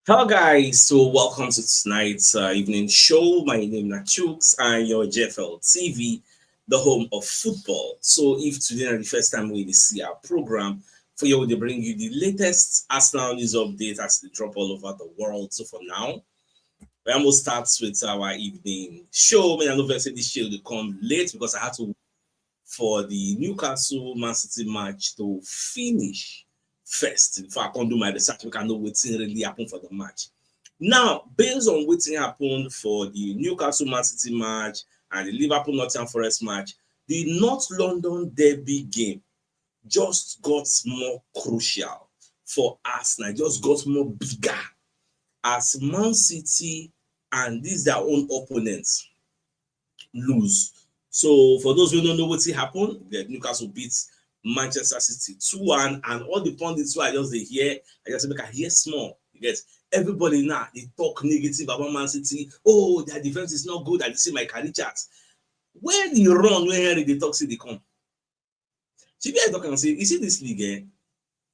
Hello guys, so welcome to tonight's evening show. My name is CHUKS and your JFL TV, the home of football. So if today is the first time we see our program, for you they bring you the latest Arsenal news update as they drop all over the world. So for now, we almost start with our evening show. I know say this show will come late because I had to for the Newcastle Man City match to finish first. Before I can do my research, we can know what's really happened for the match. Now, based on what happened for the Newcastle Man City match and the Liverpool Nottingham Forest match, the North London Derby game just got more crucial for Arsenal. Just got more bigger as Man City and these their own opponents lose. So for those who don't know what happened, the Newcastle beats Manchester City 2-1, and all the pundits who I just they hear, I just make I hear small. You get everybody now they talk negative about Man City. Oh, their defense is not good. I see my carry charts. When you run, when Henry they talk, say they come. I talk and say, you see this league,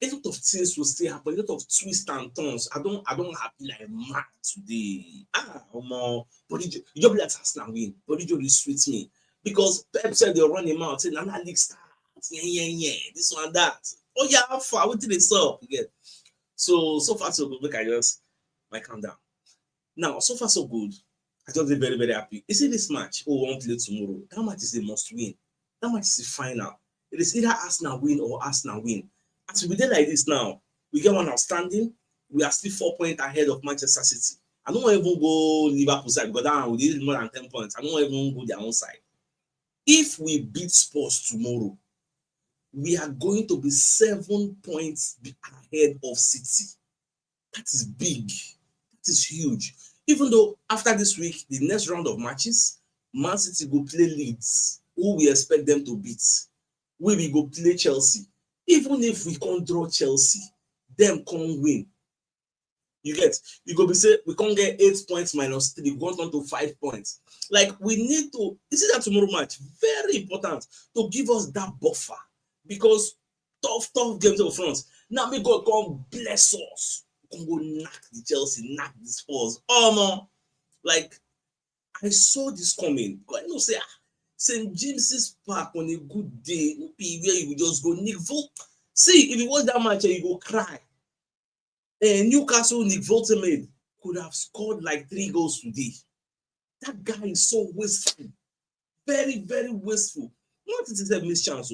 a lot of things will still happen, a lot of twists and turns. I don't happy like mad today. But you just be like Arsenal win, but you just sweet me. Because Pep said they'll run him out, saying another league start. Yeah, this one, that. Oh yeah, how far? What did they stop? Again. So far so good. Look, I just my calm down. Now, so far so good. I just be very, very happy. You see this match, oh, we won't play tomorrow. That match is a must win. That match is the final. It is either Arsenal win or Arsenal win. As we did like this now, we get one outstanding. We are still 4 points ahead of Manchester City. I don't want to even go Liverpool side because that we did more than 10 points. I don't want to even go their own side. If we beat Spurs tomorrow, we are going to be 7 points ahead of City. That is big. That is huge. Even though after this week, the next round of matches, Man City go play Leeds, who we expect them to beat. We go play Chelsea. Even if we can't draw Chelsea, them can't win. You get you go be say we can't get 8 points minus 3, going on to 5 points. Like we need to you see that tomorrow match, very important to give us that buffer because tough games up front. Now me God come bless us. Come go knock the Chelsea, knock the Spurs. Oh no, like I saw this coming. I know say St. James's Park on a good day, no be where you just go Nick Vogt. See, if you watch that match, you go cry. Newcastle Nick Voltemade could have scored like 3 goals today. That guy is so wasteful, very, very wasteful. Not it is a missed chance,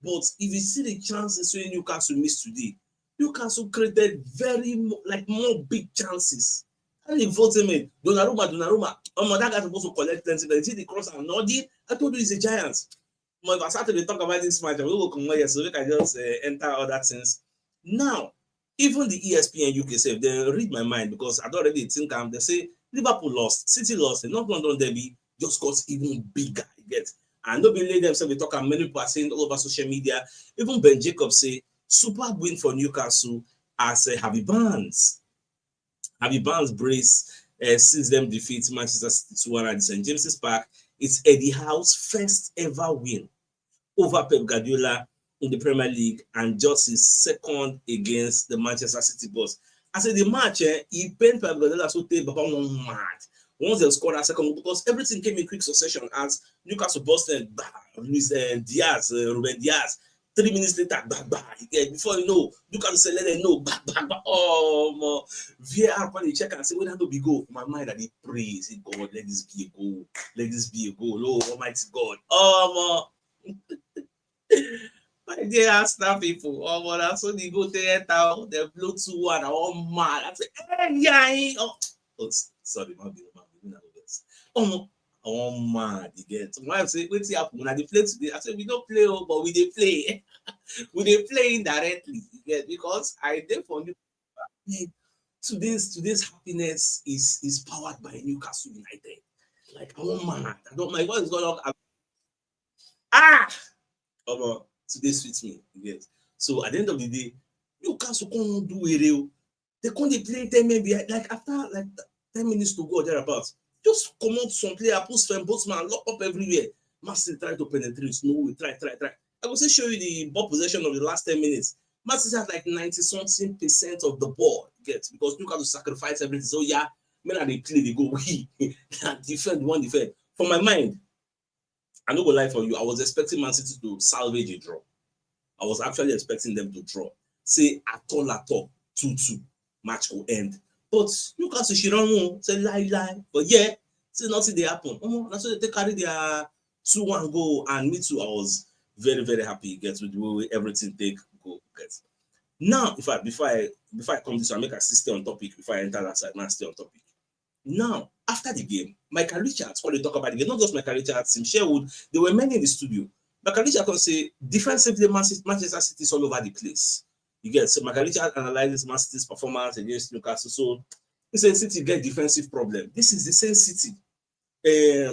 but if you see the chances when Newcastle missed today, Newcastle created very like more big chances. And Nick Voltemade, Donnarumma, that guy supposed to collect 10 seconds. You see the cross and nodding. I told you he's a giant. But if I start to talk about this match, I will come here so we can just enter other things. Now, even the ESPN UK say they read my mind because I don't already think they say Liverpool lost, City lost, the North London Derby just got even bigger. You get and nobody themselves they talk and many people are saying all over social media. Even Ben Jacobs say super win for Newcastle as Harvey Barnes brace since them defeat Manchester City 2-1 at St James's Park. It's Eddie Howe's first ever win over Pep Guardiola in the Premier League and just his second against the Manchester City boss. I said the match, he paid Pep Guardiola so take Baba one mad. Once they scored a second because everything came in quick succession as Newcastle busted Luis Diaz, Ruben Diaz. 3 minutes later, before you know, Newcastle said, let them know, oh, VAR probably check and say, when I know be goal. My mind, that they pray, say, God, let this be a goal. Let this be a goal. Oh, Almighty God. Oh, my dear Arsenal people, oh, but that's when they go there, they blow 2-1, all mad. I say, hey, yeah, oh, sorry, man, oh, mad, you get. So my wife say, what's happen? When they play today, I said, we don't play, but we they play. We they play indirectly, you get, because I did for you. Today's happiness is powered by Newcastle United. Like, oh, mad. I don't, my what is going on? Ah! Today suits me. Yes. So at the end of the day, Newcastle can't do it. They can't play 10 maybe like after like 10 minutes to go thereabouts. Just come out some player, post fan, botsman, lock up everywhere. Massive try to penetrate. No, we try. I will say show you the ball possession of the last 10 minutes. Man City has like 90-something% of the ball, get, because Newcastle sacrifice everything. So yeah, men they play, they go, we defend, one defend. For my mind, I no go lie for you, I was expecting Man City to salvage a draw. I was actually expecting them to draw. Say at all, 2-2, match will end. But Newcastle she don't know, say lie. But yeah, say nothing they happen. That's why they carry their 2-1 goal, and me too. I was very, very happy get with the way everything take go get. Now, before I come to this, I make a stay on topic before I enter that side. Now stay on topic. Now, after the game, Michael Richards, when they talk about the game, not just Michael Richards, Tim Sherwood, there were many in the studio. Michael Richards can say defensively, Manchester City is all over the place. You get, so Michael Richards analyzes Man City's performance against Newcastle. So he said City get defensive problem. This is the same City.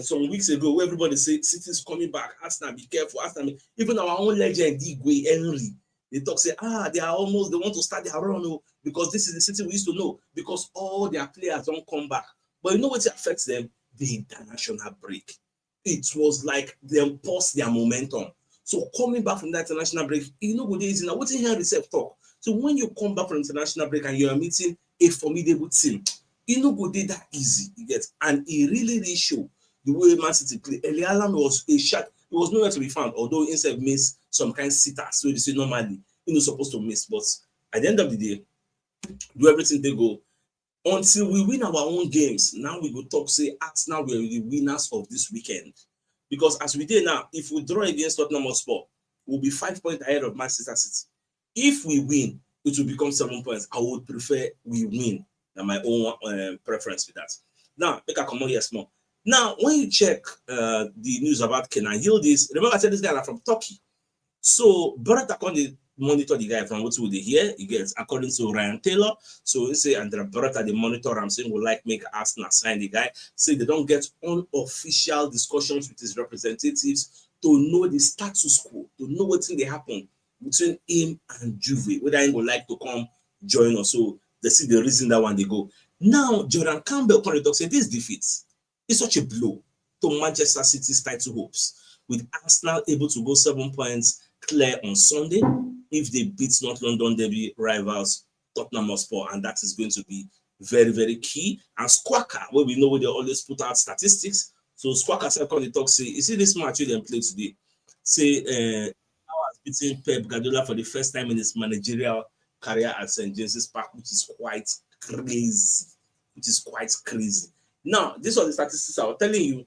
Some weeks ago, where everybody said City's coming back. Arsenal, be careful. Arsenal, even our own legend, Igwe Henry, they talk say, they want to start their run because this is the City we used to know, because all their players don't come back. But you know what affects them? The international break. It was like them pause their momentum. So coming back from that international break, you know what easy now. What in here reserve talk? So when you come back from international break and you're meeting a formidable team, you know go dey that easy, you get, and it really show the way Man City play. Eli Alam was a shot, it was nowhere to be found, although instead miss some kind of sitters, so they say normally supposed to miss, but at the end of the day, do everything they go until we win our own games. Now we go talk say Arsenal were the winners of this weekend, because as we did now, if we draw against Tottenham Hotspur, we'll be 5 points ahead of Manchester City. If we win, it will become 7 points. I would prefer we win. Now my own preference with that. Now, make a come on here small. Now, when you check the news about Kenan Yildiz, remember I said this guy are from Turkey. So Beretta Conde monitor the guy from what they hear. He gets according to Ryan Taylor. So he say Andrea Beretta the monitor. I'm saying would like make Arsenal sign the guy. Say they don't get unofficial discussions with his representatives to know the status quo, to know what thing they happen between him and Juve, whether he would like to come join us. So they see the reason that one they go. Now Jordan Campbell can talk say this defeat is such a blow to Manchester City's title hopes, with Arsenal able to go 7 points clear on Sunday if they beat North London derby rivals Tottenham Hotspur, and that is going to be very, very key. And Squawker, where we know where they always put out statistics. So Squawker said, "Come talk say, you see this match we then play today. Say, I was beating Pep Guardiola for the first time in his managerial career at St James's Park, which is quite crazy. Now, this was the statistics I was telling you.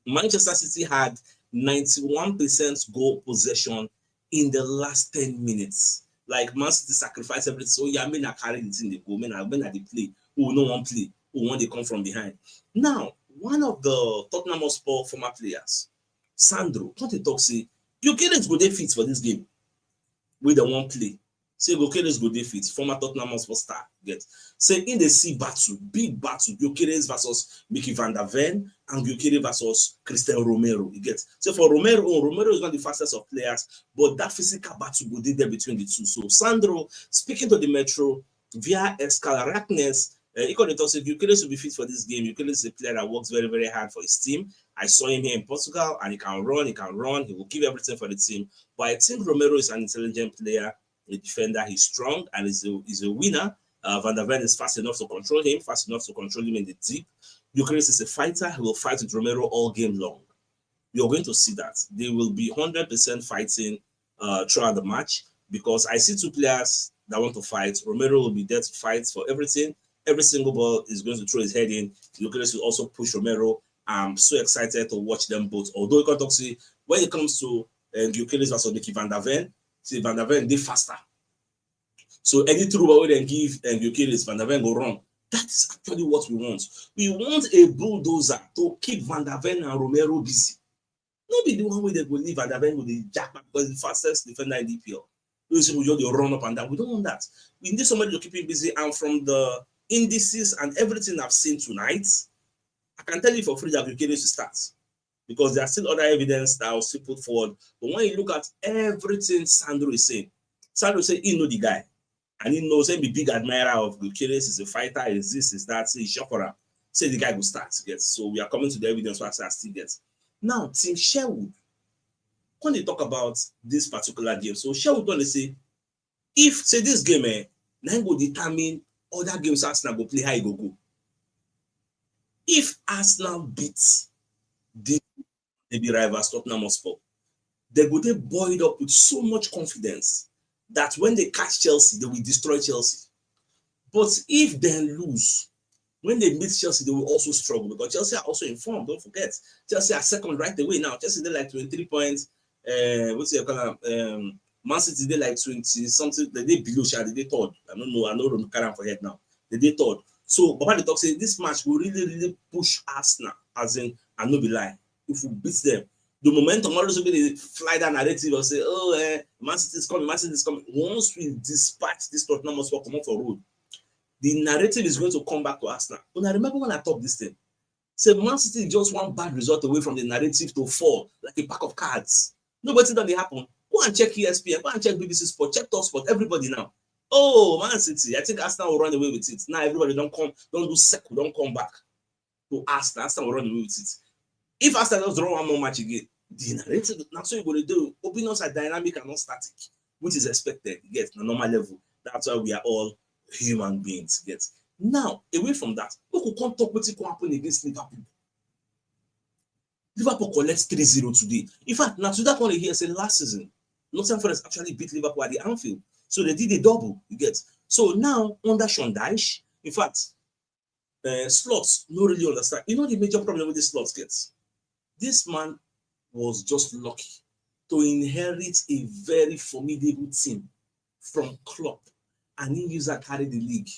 Manchester City had 91% goal possession in the last 10 minutes. Like Man City sacrificed everything. So yeah, men are carrying the thing they go, men are they play, who no one play, who want they come from behind. Now, one of the Tottenham Hotspur former players, Sandro, what they talk say, you can't go there fit for this game with the one play. Say Gyökeres go dey fit, former Tottenham Hotspur star get. Say in the sea battle, big battle, Gyökeres versus Mickey van der Ven and Gyökeres versus Christian Romero. You get. So for Romero is not the fastest of players, but that physical battle go dey there between the two. So Sandro, speaking to the Metro via Escalaracnes, he could talk say Gyökeres will be fit for this game. Gyökeres is a player that works very, very hard for his team. I saw him here in Portugal, and he can run. He will give everything for the team. But I think Romero is an intelligent player, a defender. He's strong and he's a winner. Van der Ven is fast enough to control him in the deep. Gyökeres is a fighter. He will fight with Romero all game long. You're going to see that. They will be 100% fighting throughout the match, because I see two players that want to fight. Romero will be there to fight for everything. Every single ball is going to throw his head in. Gyökeres will also push Romero. I'm so excited to watch them both. Although you can talk to when it comes to Gyökeres versus Mickey van der Ven, see Van der Ven they faster. So any through ball we then give Gyökeres, Van der Ven go wrong. That is actually what we want. We want a bulldozer to keep Van der Ven and Romero busy. Not be the one way they will leave Van der Ven with the jackpot because the fastest defender in the EPL. We just run up and down. We don't want that. We need somebody to keep him busy. And from the indices and everything I've seen tonight, I can tell you for free that Gyökeres will start, because there are still other evidence that I'll still put forward. But when you look at everything Sandro is saying he know the guy, and he knows him be big admirer of Gyökeres, is a fighter, is this, is that, say Shopper. Say the guy will start. Get. So we are coming to the evidence what I still get. Now, Team Sherwood, when they talk about this particular game, so Sherwood gonna say If say this game, now go determine other games Arsenal go play, how e go. If Arsenal beats the maybe rivals Tottenham Hotspur, they go dey buoyed up with so much confidence that when they catch Chelsea, they will destroy Chelsea. But if they lose, when they meet Chelsea, they will also struggle because Chelsea are also informed. Don't forget, Chelsea are second right away now. Chelsea they like 23 points. What's the call? Man City they like 20 something. They below Shad. They third. I don't know. I know from carry for head now. They third. So Baba the talk say this match will really push Arsenal. As in, I no be lie. If we beat them, the momentum always will be the fly that narrative or say, oh, Man City is coming. Man City is coming. Once we dispatch this Tottenham Hotspur come off for road, the narrative is going to come back to Arsenal. But I remember when I talked this thing, say Man City is just one bad result away from the narrative to fall like a pack of cards. Nobody done it happen. Go and check ESPN, go and check BBC Sport, check Top Sport, everybody now. Oh, Man City, I think Arsenal will run away with it. Now everybody don't do circle, don't come back to Arsenal. Arsenal will run away with it. If Arsenal does run one more match again, the narrative, that's what you're going to do. Opinions are dynamic and not static, which is expected. You get the normal level. That's why we are all human beings. Get now away from that, we could come talk wetin come happen against Liverpool. Liverpool collects 3-0 today. In fact, now to that one here say last season, Nottingham Forest actually beat Liverpool at the Anfield. So they did a double, you get. So now under Sean Dyche, in fact, Slots no really understand. You know the major problem with the Slots gets? This man was just lucky to inherit a very formidable team from Klopp, and he used that carry the league,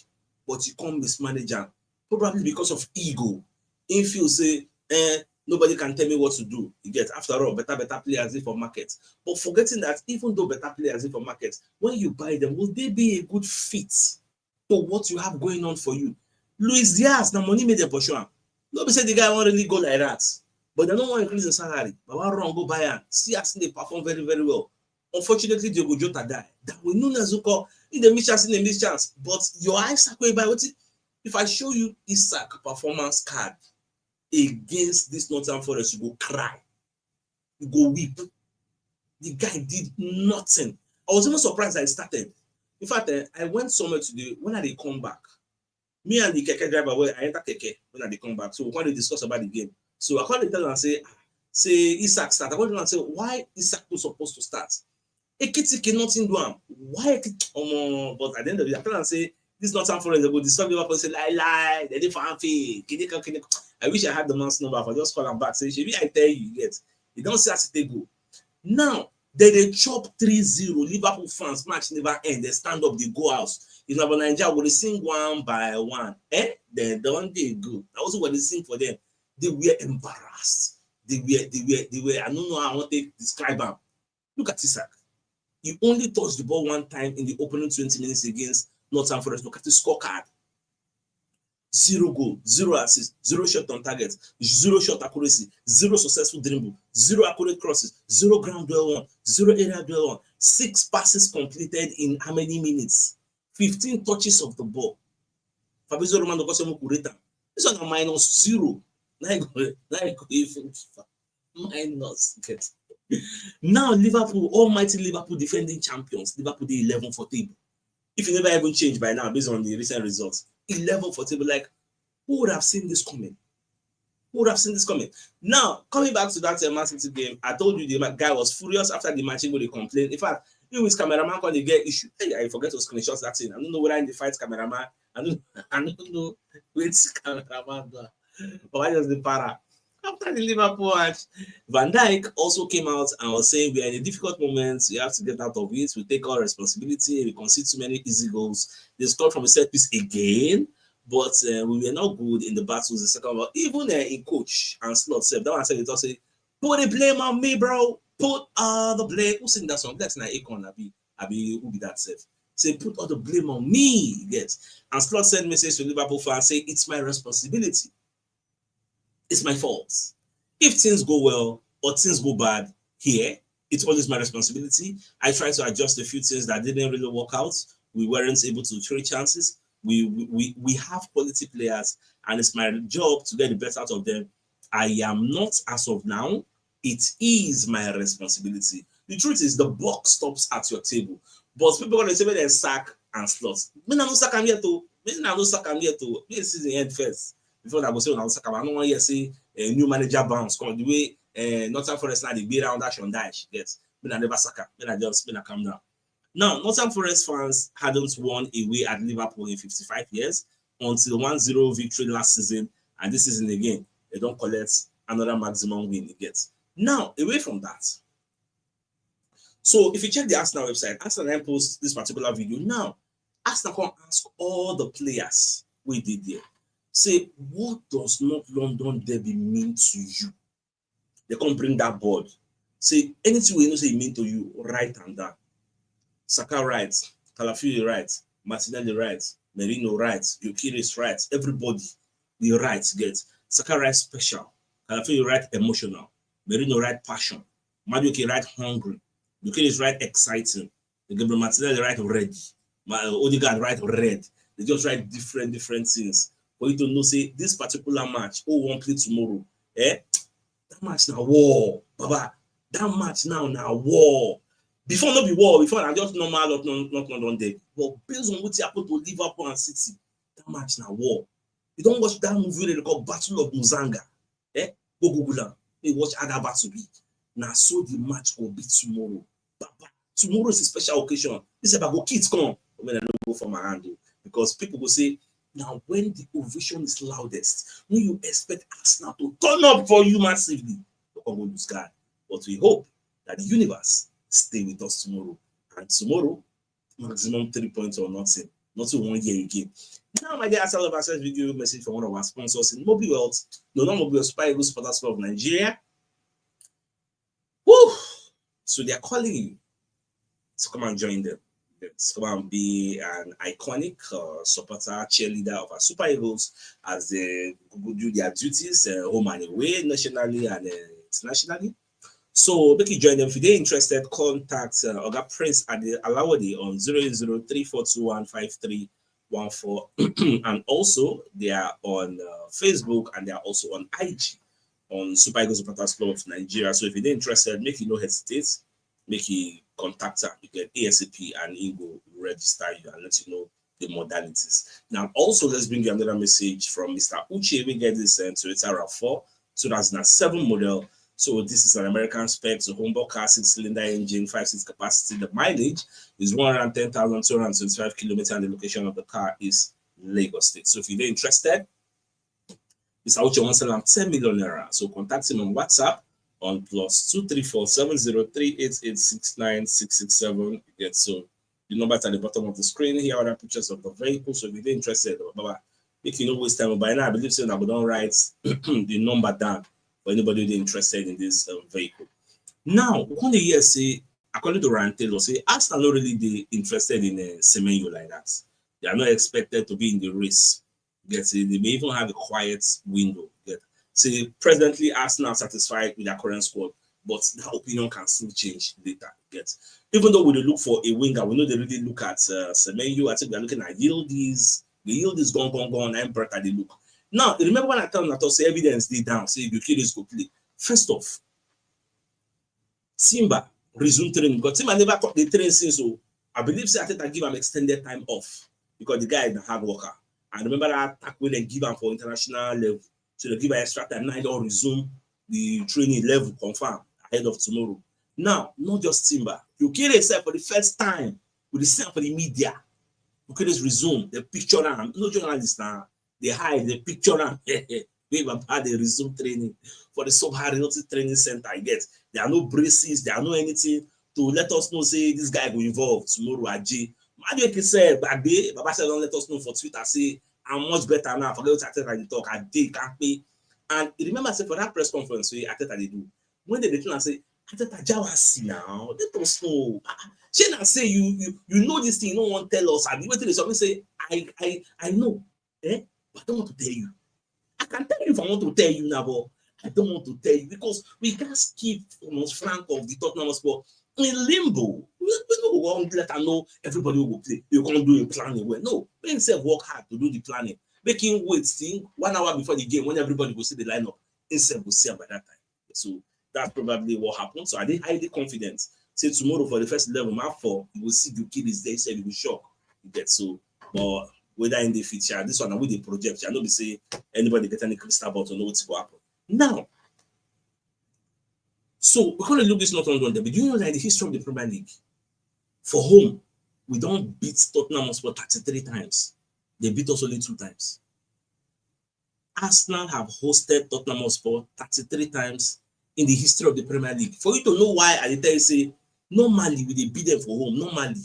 but he can't mismanage am, probably because of ego. He feel say, nobody can tell me what to do. You get, after all, better players dey for market. But forgetting that even though better players dey for market, when you buy them, will they be a good fit to what you have going on for you? Luis Diaz, na money made dem pursue am. No be say the guy wan really go like that, but they no wan increase the salary. Baba run go buy am. See as they perform very, very well. Unfortunately, Diogo Jota die. Darwin Núñez go in the miss chance, in the miss chance. But your Isaac will buy what? If I show you Isaac performance card against this Nottingham Forest, you go cry, you go weep. The guy did nothing. I was even surprised that he started. In fact, I went somewhere today. When I come back, me and the keke driver, well, I enter keke when I come back. So we want to discuss about the game. So I called the tell and say Isaac start. I called him and say, why Isaac was supposed to start? Ekitike nothing do am. Why? But at the end of the day, I tell and say this Nottingham Forest, they go disturb Liverpool, say lie, they dey for Anfield. I wish I had the man's number. I just call him back. Say, Shebi, I tell you, get. You don't see as they go. Now, they chop 3-0. Liverpool fans, match never end. They stand up, they go out. In Nigeria, we sing one by one. They don't they go. That was what they sing for them. They were embarrassed. They were, I don't know how I want to describe them. Look at Isaac. He only touched the ball one time in the opening 20 minutes against Nottingham Forest. Look at the scorecard. 0 goal, 0 assist, 0 shot on target, 0 shot accuracy, 0 successful dribble, 0 accurate crosses, 0 ground duel won, 0 area duel won, 6 passes completed in how many minutes? 15 touches of the ball. Fabrizio Romano got some curata. This one minus 0. Minus. Get. Now Liverpool, almighty Liverpool defending champions. Liverpool the 11 for table. If you never even changed by now based on the recent results, 11 for table. Like, who would have seen this coming? Who would have seen this coming? Now, coming back to that Man City game, I told you the guy was furious after the match. He would complain. In fact, even his cameraman when they get issue, hey, I forget to screenshot that thing. I don't know whether in the fight cameraman. I don't know which cameraman. But why does the para? After the Liverpool match, Van Dijk also came out and was saying we are in a difficult moment. We have to get out of it. We take all responsibility. We concede too many easy goals. They scored from a set piece again, but we were not good in the battles the second one. Even in coach and Slot said that one said it also put the blame on me, bro. Put all the blame. Who sing that song? That's not Akon. Abi who be that self? Say put all the blame on me. Yes. And Slot sent message to Liverpool fans say it's my responsibility. It's my fault. If things go well or things go bad here, it's always my responsibility. I try to adjust a few things that didn't really work out. We weren't able to create chances. We have quality players, and it's my job to get the best out of them. I am not as of now. It is my responsibility. The truth is, the buck stops at your table. But people gonna say they sack and slot. Me na no sack am yet to. Me na no sack am yet to. Me season end first before I go say na no sack am. I no wan hear say a new manager bounce come the way Nottingham Forest now they beat around that Shondai. Yes, me na never sack am. Me na calm down. Now, Nottingham Forest fans hadn't won away at Liverpool in 55 years until 1-0 victory last season, and this season again, they don't collect another maximum win they get. Now, away from that, so if you check the Arsenal website, Arsenal then post this particular video. Now, Arsenal can ask all the players we did there. Say, what does North London Derby mean to you? They can't bring that board. Say, anything we know say it mean to you, write and down. Saka writes, Calafiori writes, Martinelli writes, Merino writes, Gyökeres writes, everybody the writes get. Saka writes special, Calafiori writes emotional, Merino writes passion, Madueke writes hungry, Gyökeres writes exciting, Gabriel Martinelli writes ready, Odegaard writes red. They just write different things for you to know. Say this particular match, won't play tomorrow. That match now war, Baba. That match now war. Before not be war, before I just normal not London day. But based on what happened to Liverpool and City, that match now war. You don't watch that movie they call Battle of Muzanga. Go Google them. They watch other battle be. Now so the match will be tomorrow. Baba. Tomorrow is a special occasion. This about go kids come. I mean I don't go for my hand because people will say now when the ovation is loudest, when you expect Arsenal to turn up for you massively, you're going to lose God. But we hope that the universe stay with us tomorrow. And tomorrow, maximum 3 points or nothing. Not to 1 year again. Now, my dear Arsenal Access video message from one of our sponsors in Mobile Wealth, no Mobile Super Eagles Supporters Club of Nigeria. Woo! So they are calling you to come and join them. To come and be an iconic supporter, cheerleader of our Super Eagles as they do their duties home and away, nationally and internationally. So make you join them. If you're interested, contact Oga Prince at the Alawadi on 08034215314. And also they are on Facebook and they are also on IG on Super Eagles Supporters Club of Nigeria. So if you're interested, make you no hesitate, make you contact her. You get ASAP and he will register you and let you know the modalities. Now also let's bring you another message from Mr. Uche. We get this Toyota RAV4 2007 model. So this is an American spec, so Humboldt car, 6-cylinder engine, 5-seat capacity. The mileage is 110,225 kilometers, and the location of the car is Lagos State. So if you're interested, Mr. Uche wants to sell 10 million naira. So contact him on WhatsApp on +234 70388669667. Get so the number at the bottom of the screen. Here are the pictures of the vehicle. So if you're interested, if you don't waste time, by now I believe so. I will don't write the number down for anybody who's interested in this vehicle. Now, when the year say, according to Ryan Taylor, say Arsenal not really interested in Semenyo like that. They are not expected to be in the race. Get they may even have a quiet window. Get say presently Arsenal are satisfied with their current squad, but that opinion can still change later. Get even though we look for a winger, we know they really look at Semenyo. I think we are looking at Yildiz. The Yildiz gone. I'm better they look. Now, remember when I tell them that say evidence they down, say Gyökeres go play. First off, Simba resume training because Simba never got the training since. So I believe say I think I give him extended time off because the guy is a hard worker. And remember that attack when they give him for international level. So they give him extra time. Now he don't resume the training level confirm ahead of tomorrow. Now, not just Simba. Gyökeres said for the first time with the same for the media. Gyökeres resume the picture now. No journalist now. They hide the picture now. We have had a resume training for the sub-aeronautic training center. I get there are no braces, there are no anything to let us know. Say this guy will involve tomorrow. Aji, Madueke said, "Babe, Baba said don't let us know for Twitter. Say I'm much better now. Forget what I tell you talk. I did can't pay." And remember, say for that press conference, I tell they do when they declare and say, "I tell Jawasi now. Let us know." She not say you know this thing. You don't want to tell us. And wait till something say I know. But I don't want to tell you. I can tell you if I want to tell you now, but I don't want to tell you because we can't keep almost frank of the Tottenham sport in limbo. We don't want to let them know everybody will play. You can't do a planning well. No, we instead work hard to do the planning. Making wait thing 1 hour before the game when everybody will see the lineup. Instead will see by that time. So that's probably what happened. So I did highly confident Say tomorrow for the first 11 mark 4, you will see the kid is there, say you will shock. You get so, but whether in the future, this one with the project, I know we say anybody get any crystal ball to know what's going to happen. Now, so we're going to look this not on one day, but do you know that in the history of the Premier League, for home, we don't beat Tottenham Hotspur 33 times. They beat us only 2 times. Arsenal have hosted Tottenham Hotspur 33 times in the history of the Premier League. For you to know why, I tell you say, normally we beat them for home, normally.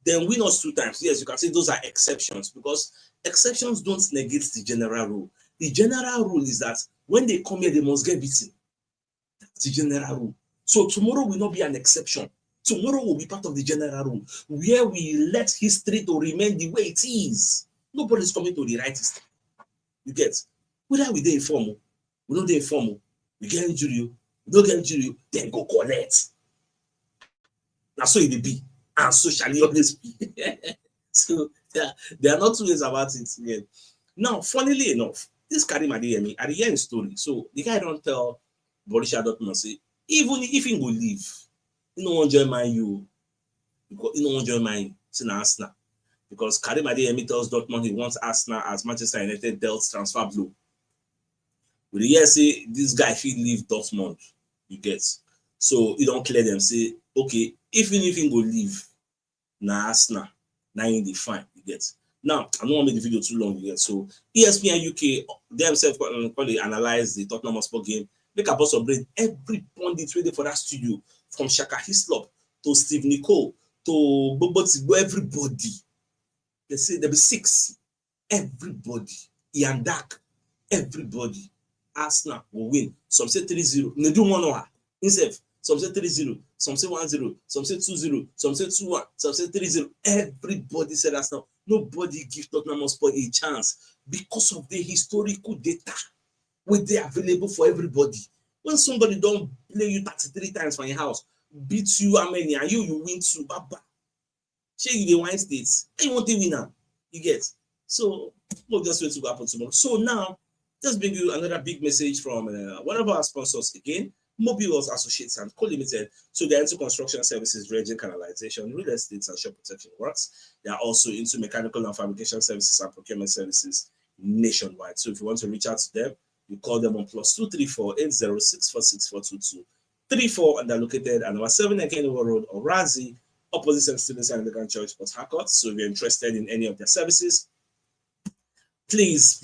Then win us 2 times. Yes, you can say those are exceptions because exceptions don't negate the general rule. The general rule is that when they come here, they must get beaten. That's the general rule. So tomorrow will not be an exception. Tomorrow will be part of the general rule where we let history to remain the way it is. Nobody's coming to rewrite history. You get? Whether we dey informal, we don't dey informal, we get injury, we don't get injury, then go collect. Now so it will be, and so shall it always be. So there are not 2 ways about it again. Now, funnily enough, this Karim Adeyemi, I hear his story. So the guy don't tell Borussia Dortmund say, even if he go leave, he no wan join Man U, he no wan join Man U, say na Arsenal. Because Karim Adeyemi tells Dortmund he wants Arsenal as Manchester United dealt transfer blow. We hear say this guy fit leave Dortmund, you get. So he don't clear them, say, okay, even if he go leave, na Arsenal, na in the fine, you get. Now, I don't want to make the video too long, you get. So ESPN UK themselves probably analyze the Tottenham Hotspur game, make a boss of brain every pundit waiting for that studio, from Shaka Hislop to Steve Nicole to Bobo Tigbo, everybody. They say there be 6. Everybody. Ian Dak. Everybody. Arsenal will win. Some say 3-0. They do 1-0. Instead, some say 3-0. Some say 1-0. Some say 2-0. Some say 2-1. Some say 3-0. Everybody said Arsenal. Nobody give Tottenham Hotspur a chance because of the historical data which they available for everybody. When somebody don't play you 33 times from your house, beat you how many, and you win 2, baba. Shey you dey wine states, and you want to win now. You get. So we'll just wait to happen tomorrow. So now, let's bring you another big message from one of our sponsors again, Mobiles Associates and Co Limited. So they're into construction services, dredging, canalization, real estate, and shore protection works. They are also into mechanical and fabrication services and procurement services nationwide. So if you want to reach out to them, you call them on +234 80646422 34, and they're located at number 7 again Road, Orazi, opposite St. Stephen's Anglican Church, Port Harcourt. So if you're interested in any of their services, please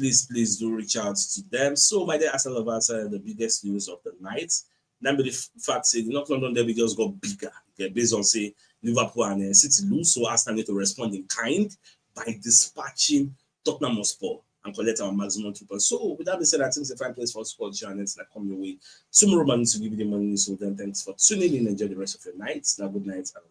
do reach out to them. So my dear Arsenal lovers, the biggest news of the night. Number the fact say the North London derby just got bigger. Okay, based on say Liverpool and City lose, so Arsenal need to respond in kind by dispatching Tottenham Hotspur and collect our maximum 2 points. So with that being said, I think it's a fine place for us to call channels that come your way. Tomorrow, man, to give you the money. So then thanks for tuning in. Enjoy the rest of your night. Now, good night and